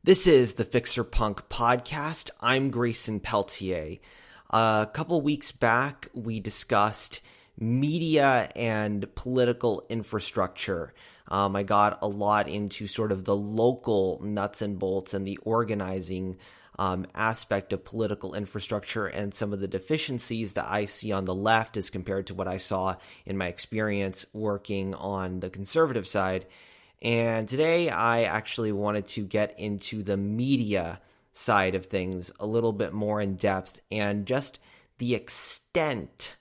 This is the Fixer Punk podcast. I'm Grayson Peltier. A couple weeks back, we discussed media and political infrastructure. I got a lot into sort of the local nuts and bolts and the organizing aspect of political infrastructure and some of the deficiencies that I see on the left as compared to what I saw in my experience working on the conservative side. And today I actually wanted to get into the media side of things a little bit more in depth and just the extent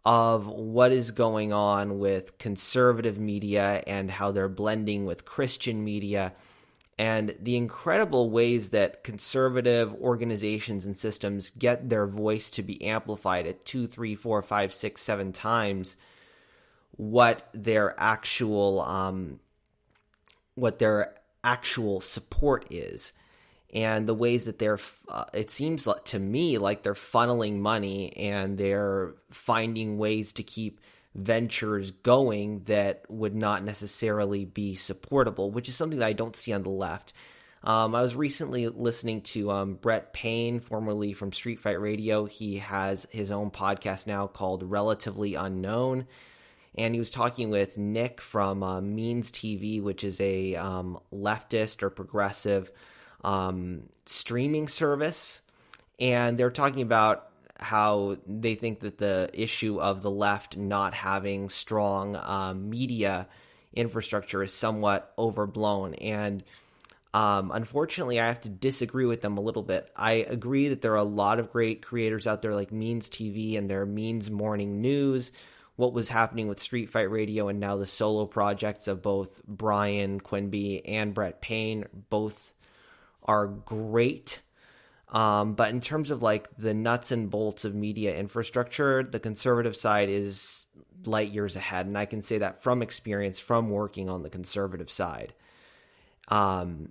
of what is going on with conservative media and how they're blending with Christian media and the incredible ways that conservative organizations and systems get their voice to be amplified at 2, 3, 4, 5, 6, 7 times what their actual support is, and the ways that they're it seems to me like they're funneling money and they're finding ways to keep ventures going that would not necessarily be supportable, which is something that I don't see on the left. I was recently listening to Brett Payne, formerly from Street Fight Radio. He has his own podcast now called Relatively Unknown. And he was talking with Nick from Means TV, which is a leftist or progressive streaming service. And they're talking about how they think that the issue of the left not having strong media infrastructure is somewhat overblown. And unfortunately, I have to disagree with them a little bit. I agree that there are a lot of great creators out there like Means TV and their Means Morning News, what was happening with Street Fight Radio, and now the solo projects of both Brian Quinby and Brett Payne. Both are great. But in terms of like the nuts and bolts of media infrastructure, the conservative side is light years ahead. And I can say that from experience, from working on the conservative side. And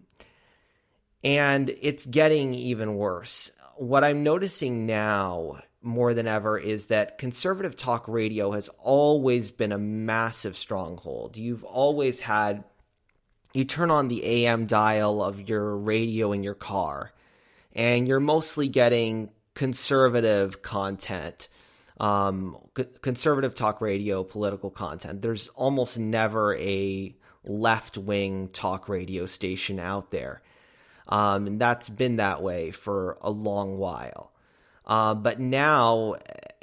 it's getting even worse. What I'm noticing now more than ever is that conservative talk radio has always been a massive stronghold. You've always had, you turn on the AM dial of your radio in your car, and you're mostly getting conservative content, conservative talk radio, political content. There's almost never a left-wing talk radio station out there. And that's been that way for a long while. But now,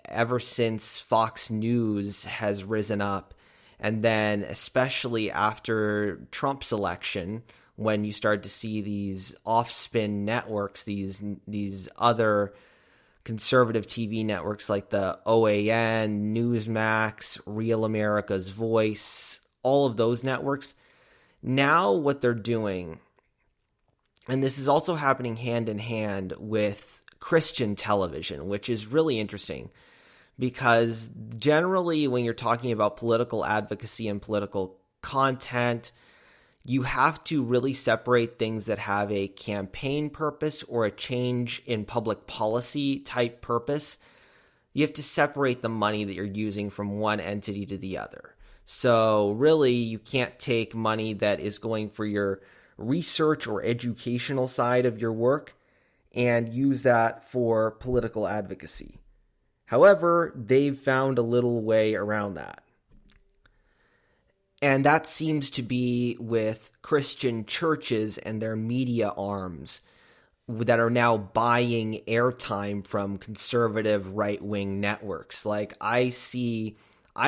ever since Fox News has risen up, and then especially after Trump's election, when you start to see these off-spin networks, these other conservative TV networks like the OAN, NewsMax, Real America's Voice, all of those networks, now what they're doing, and this is also happening hand in hand with Christian television, which is really interesting because generally when you're talking about political advocacy and political content, you have to really separate things that have a campaign purpose or a change in public policy type purpose. You have to separate the money that you're using from one entity to the other. So really, you can't take money that is going for your research or educational side of your work and use that for political advocacy. However, they've found a little way around that. And that seems to be with Christian churches and their media arms that are now buying airtime from conservative right-wing networks. Like I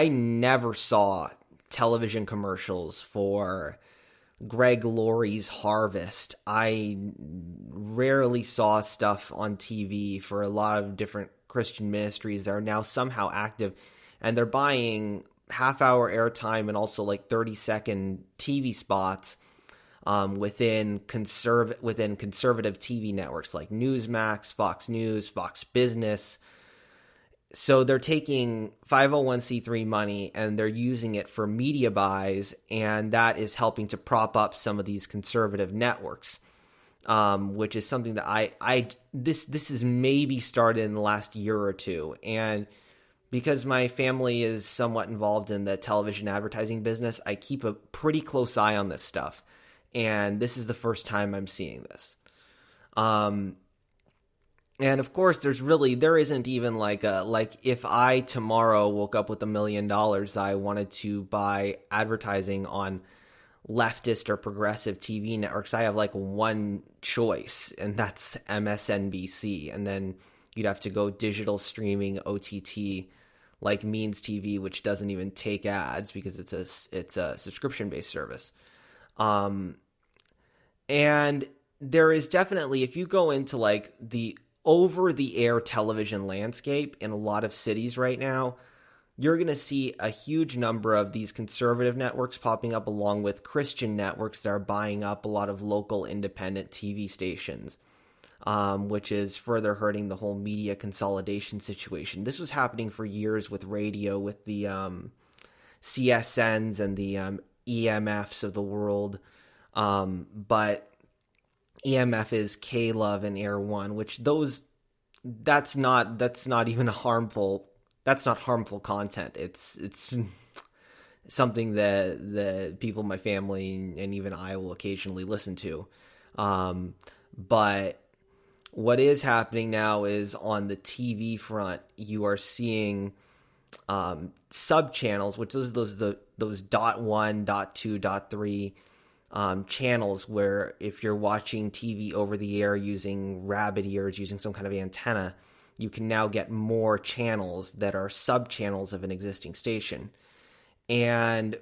never saw television commercials for Greg Laurie's Harvest. I rarely saw stuff on TV for a lot of different Christian ministries that are now somehow active, and they're buying half-hour airtime and also like 30-second TV spots within conservative TV networks like Newsmax, Fox News, Fox Business. So they're taking 501c3 money and they're using it for media buys, and that is helping to prop up some of these conservative networks, which is something that this is maybe started in the last year or two. And because my family is somewhat involved in the television advertising business, I keep a pretty close eye on this stuff. And this is the first time I'm seeing this. And of course, there isn't even like if I tomorrow woke up with $1 million, I wanted to buy advertising on leftist or progressive TV networks. I have like one choice, and that's MSNBC. And then you'd have to go digital streaming, OTT, like Means TV, which doesn't even take ads because it's a subscription based service. And there is definitely, if you go into like the over-the-air television landscape in a lot of cities right now, you're going to see a huge number of these conservative networks popping up along with Christian networks that are buying up a lot of local independent TV stations, which is further hurting the whole media consolidation situation. This was happening for years with radio, with the CSNs and the EMFs of the world, but EMF is K-Love and Air One, which that's not even harmful content. It's something that the people in my family and even I will occasionally listen to. But what is happening now is on the TV front, you are seeing sub channels, which those .1, .2, .3 channels where if you're watching TV over the air using rabbit ears, using some kind of antenna, you can now get more channels that are sub channels of an existing station. And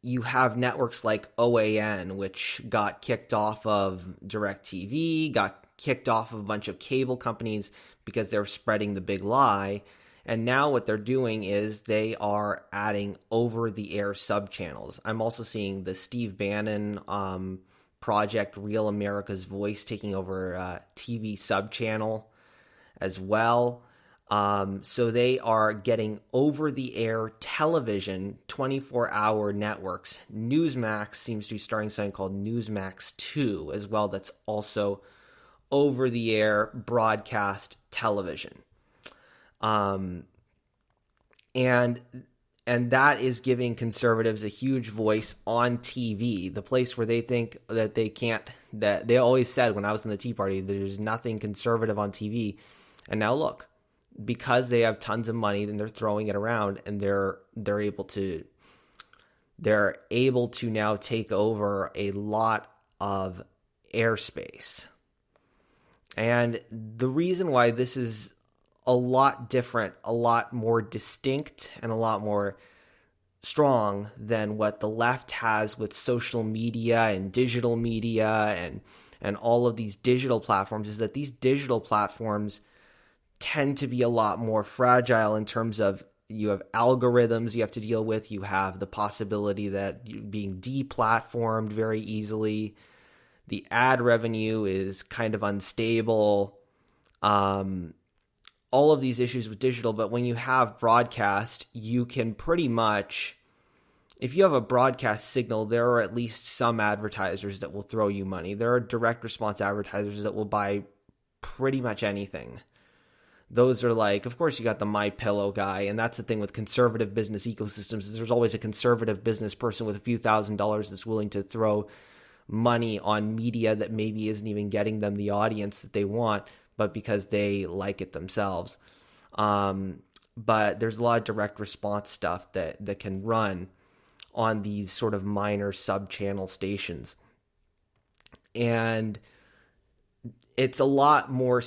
you have networks like OAN, which got kicked off of DirecTV, got kicked off of a bunch of cable companies because they're spreading the big lie. And now what they're doing is they are adding over-the-air sub-channels. I'm also seeing the Steve Bannon project, Real America's Voice, taking over TV sub-channel as well. So they are getting over-the-air television, 24-hour networks. NewsMax seems to be starting something called NewsMax 2 as well. That's also over-the-air broadcast television. And that is giving conservatives a huge voice on TV, the place where they think that they can't, that they always said when I was in the Tea Party, there's nothing conservative on TV. And now look, because they have tons of money, then they're throwing it around, and they're able to now take over a lot of airspace. And the reason why this is a lot different, a lot more distinct, and a lot more strong than what the left has with social media and digital media and all of these digital platforms is that these digital platforms tend to be a lot more fragile in terms of you have algorithms you have to deal with. You have the possibility that you're being deplatformed very easily. The ad revenue is kind of unstable. All of these issues with digital, but when you have broadcast, you can pretty much, if you have a broadcast signal, there are at least some advertisers that will throw you money. There are direct response advertisers that will buy pretty much anything. Those are like, of course, you got the MyPillow guy, and that's the thing with conservative business ecosystems, is there's always a conservative business person with a few $1,000s that's willing to throw money on media that maybe isn't even getting them the audience that they want, but because they like it themselves. But there's a lot of direct response stuff that can run on these sort of minor sub-channel stations. And it's a lot more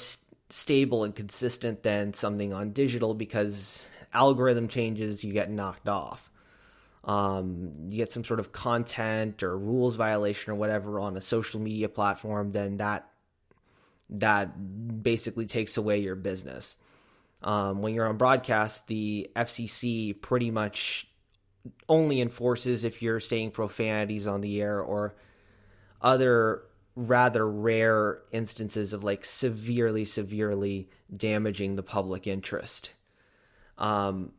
stable and consistent than something on digital because algorithm changes, you get knocked off. You get some sort of content or rules violation or whatever on a social media platform, then that basically takes away your business. When you're on broadcast, the FCC pretty much only enforces if you're saying profanities on the air or other rather rare instances of like severely damaging the public interest. And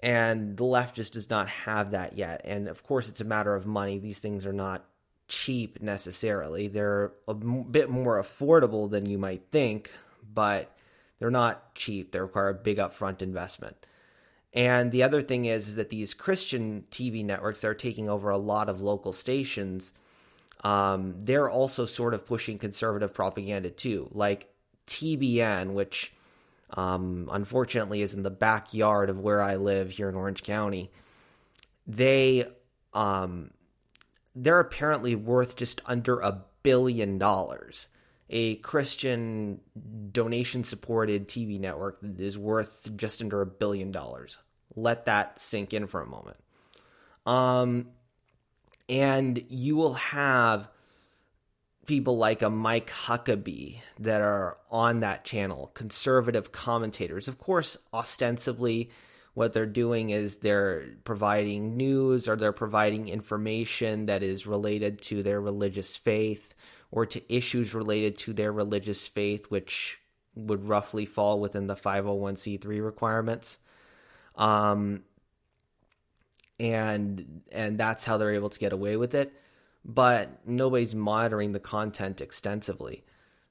the left just does not have that yet. And of course, it's a matter of money. These things are not cheap necessarily. They're a bit more affordable than you might think, but they're not cheap. They require a big upfront investment. And the other thing is that these Christian TV networks that are taking over a lot of local stations, they're also sort of pushing conservative propaganda too, like TBN, which unfortunately is in the backyard of where I live here in Orange County. They're apparently worth just under $1 billion. A Christian donation-supported TV network is worth just under $1 billion. Let that sink in for a moment. And you will have people like a Mike Huckabee that are on that channel, conservative commentators. Of course, ostensibly, what they're doing is they're providing news or they're providing information that is related to their religious faith or to issues related to their religious faith, which would roughly fall within the 501c3 requirements. And that's how they're able to get away with it. But nobody's monitoring the content extensively.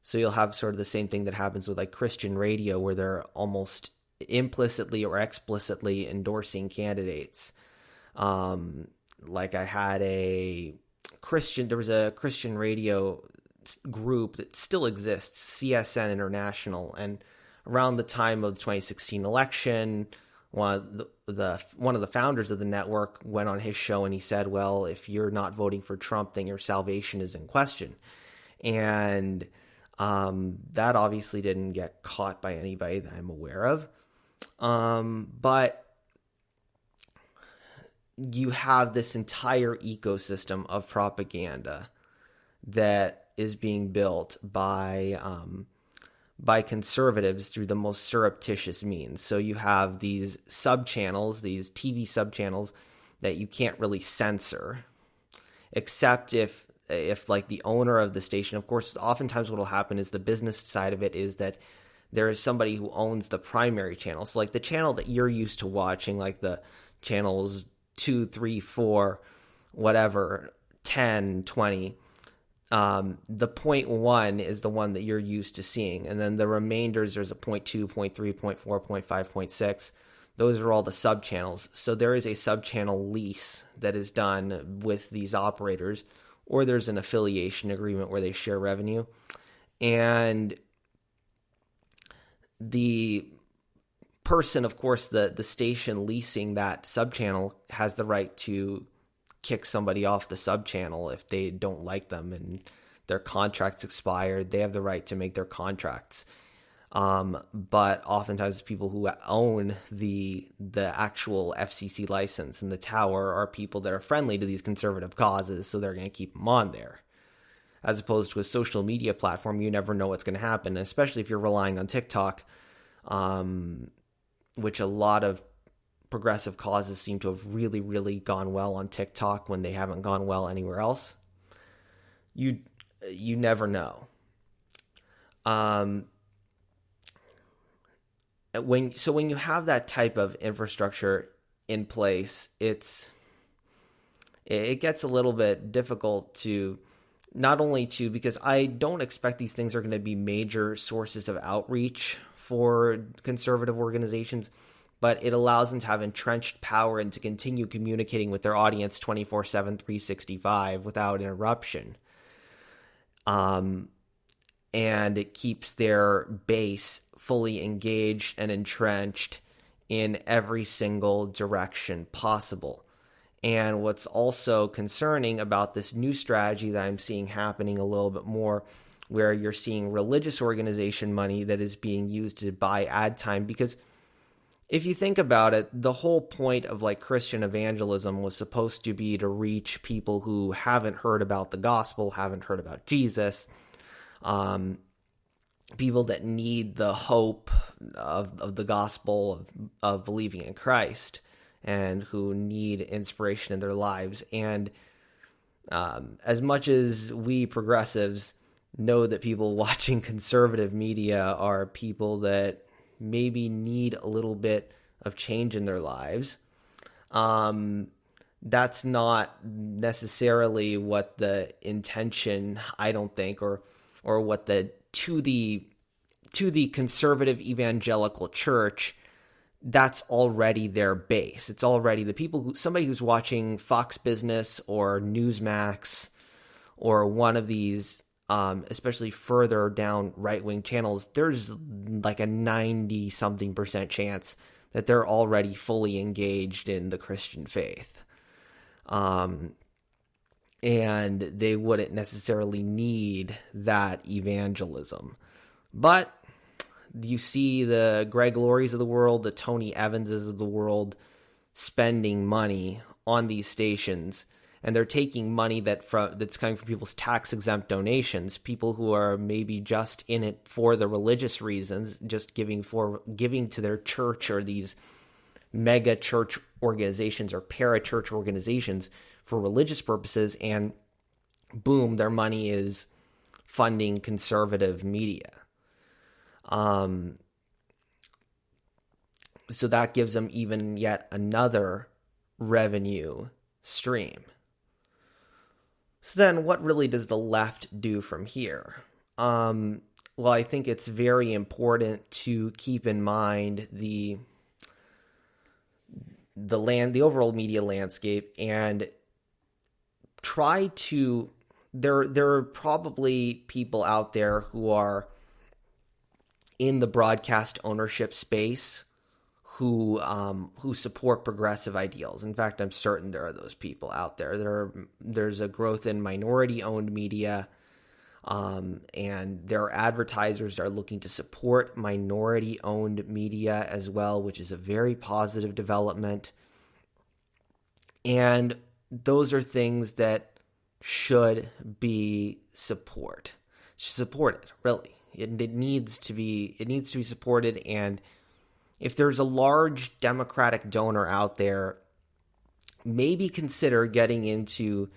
So you'll have sort of the same thing that happens with like Christian radio, where they're almost implicitly or explicitly endorsing candidates. Like I had there was a Christian radio group that still exists, CSN International, and around the time of the 2016 election, one of the founders of the network went on his show and he said, well, if you're not voting for Trump, then your salvation is in question. And that obviously didn't get caught by anybody that I'm aware of. But you have this entire ecosystem of propaganda that is being built by conservatives through the most surreptitious means. So you have these subchannels, these TV subchannels that you can't really censor, except if like the owner of the station, of course, oftentimes what will happen is the business side of it is that there is somebody who owns the primary channel. So like the channel that you're used to watching, like the channels 2, 3, 4, whatever, 10, 20, the 0.1 is the one that you're used to seeing. And then the remainders, there's a 0.2, 0.3, 0.4, 0.5, 0.6. Those are all the sub-channels. So there is a sub-channel lease that is done with these operators, or there's an affiliation agreement where they share revenue. And the person, of course, the station leasing that sub-channel has the right to kick somebody off the sub-channel if they don't like them and their contract's expired. They have the right to make their contracts. But oftentimes people who own the actual FCC license and the tower are people that are friendly to these conservative causes, so they're going to keep them on there. As opposed to a social media platform, you never know what's going to happen, especially if you're relying on TikTok, which a lot of progressive causes seem to have really, really gone well on TikTok when they haven't gone well anywhere else. You never know. When you have that type of infrastructure in place, it gets a little bit difficult to not only to, because I don't expect these things are going to be major sources of outreach for conservative organizations, but it allows them to have entrenched power and to continue communicating with their audience 24/7, 365 without interruption. And it keeps their base fully engaged and entrenched in every single direction possible. And what's also concerning about this new strategy that I'm seeing happening a little bit more, where you're seeing religious organization money that is being used to buy ad time, because if you think about it, the whole point of like Christian evangelism was supposed to be to reach people who haven't heard about the gospel, haven't heard about Jesus, people that need the hope of the gospel of believing in Christ and who need inspiration in their lives. And as much as we progressives know that people watching conservative media are people that maybe need a little bit of change in their lives, that's not necessarily what the intention, I don't think, or what to the conservative evangelical church, that's already their base. It's already the people somebody who's watching Fox Business or NewsMax or one of these, especially further down right-wing channels, there's like a 90-something% chance that they're already fully engaged in the Christian faith. And they wouldn't necessarily need that evangelism. But you see the Greg Lourys of the world, the Tony Evanses of the world spending money on these stations, and they're taking money that's coming from people's tax-exempt donations, people who are maybe just in it for the religious reasons, just giving to their church or these mega church organizations or para-church organizations for religious purposes, and boom, their money is funding conservative media. So that gives them even yet another revenue stream. So then what really does the left do from here? Well, I think it's very important to keep in mind the overall media landscape and try to, there are probably people out there who are in the broadcast ownership space who support progressive ideals. In fact, I'm certain there are those people out there. There's a growth in minority-owned media, and their advertisers are looking to support minority-owned media as well, which is a very positive development. And those are things that should be supported, really. It needs to be supported, and if there's a large Democratic donor out there, maybe consider getting into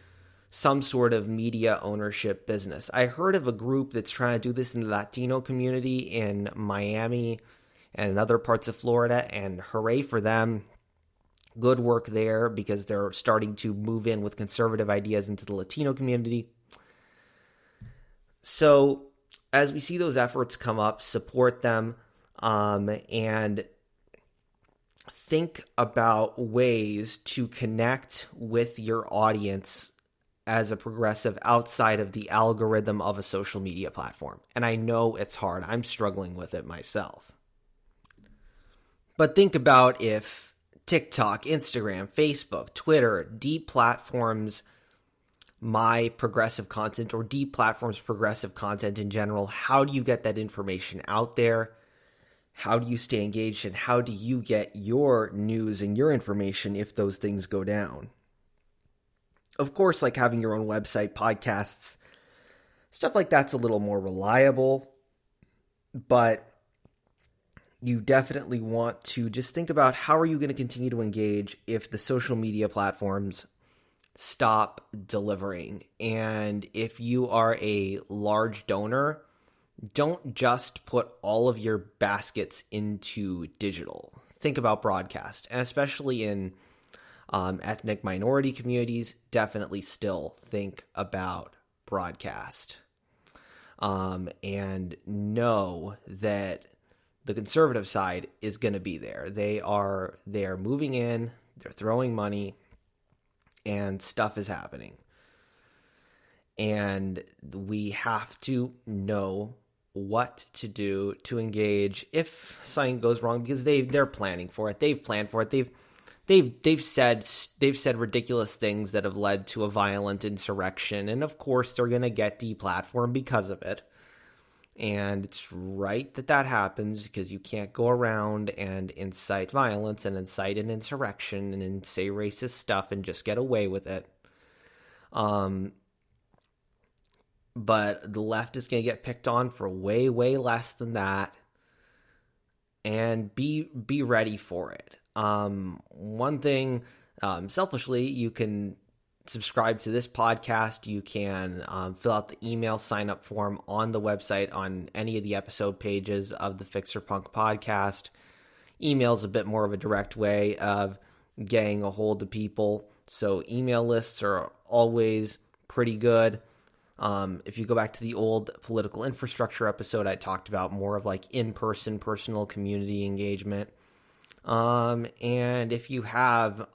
some sort of media ownership business. I heard of a group that's trying to do this in the Latino community in Miami and in other parts of Florida, and hooray for them. Good work there, because they're starting to move in with conservative ideas into the Latino community. So as we see those efforts come up, support them, and think about ways to connect with your audience as a progressive outside of the algorithm of a social media platform. And I know it's hard. I'm struggling with it myself. But think about if TikTok, Instagram, Facebook, Twitter deplatforms my progressive content or deplatforms progressive content in general. How do you get that information out there? How do you stay engaged, and how do you get your news and your information if those things go down? Of course, like having your own website, podcasts, stuff like that's a little more reliable, but you definitely want to just think about how are you going to continue to engage if the social media platforms stop delivering. And if you are a large donor, don't just put all of your baskets into digital. Think about broadcast, and especially in ethnic minority communities, definitely still think about broadcast. And know that the conservative side is going to be there. They are moving in, they're throwing money, and stuff is happening. And we have to know what to do to engage if something goes wrong, because they're planning for it. They've planned for it. They've said ridiculous things that have led to a violent insurrection, and of course they're going to get deplatformed because of it. And it's right that happens, because you can't go around and incite violence and incite an insurrection and say racist stuff and just get away with it. But the left is going to get picked on for way, way less than that. And be ready for it. One thing, selfishly, you can subscribe to this podcast. You can fill out the email sign-up form on the website on any of the episode pages of the Fixer Punk podcast. Email is a bit more of a direct way of getting a hold of people. So email lists are always pretty good. If you go back to the old political infrastructure episode, I talked about more of like in-person personal community engagement. And if you have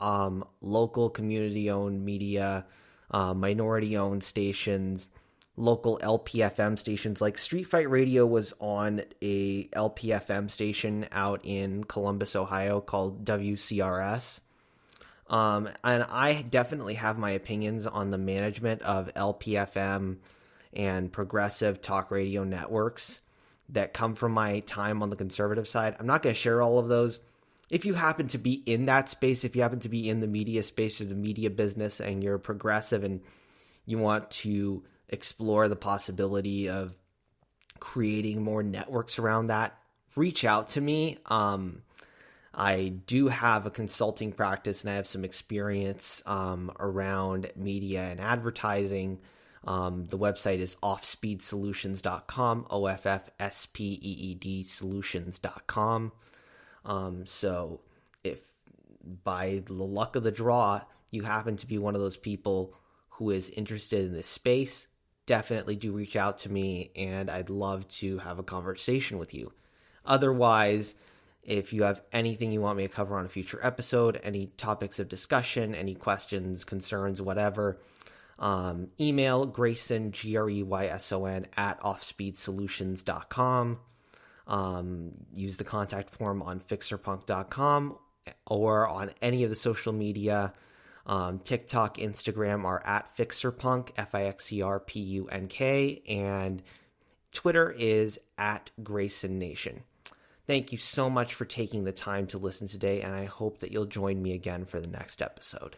local community-owned media, minority-owned stations, local LPFM stations, like Street Fight Radio was on a LPFM station out in Columbus, Ohio called WCRS. And I definitely have my opinions on the management of LPFM and progressive talk radio networks that come from my time on the conservative side. I'm not going to share all of those. If you happen to be in that space, if you happen to be in the media space or the media business and you're progressive and you want to explore the possibility of creating more networks around that, reach out to me. I do have a consulting practice and I have some experience around media and advertising. The website is offspeedsolutions.com, OFFSPEED solutions.com. So if by the luck of the draw, you happen to be one of those people who is interested in this space, definitely do reach out to me and I'd love to have a conversation with you. Otherwise, if you have anything you want me to cover on a future episode, any topics of discussion, any questions, concerns, whatever, email Grayson, Greyson, at offspeedsolutions.com. Use the contact form on fixerpunk.com or on any of the social media. TikTok, Instagram are at fixerpunk, FIXERPUNK, and Twitter is at Grayson Nation. Thank you so much for taking the time to listen today, and I hope that you'll join me again for the next episode.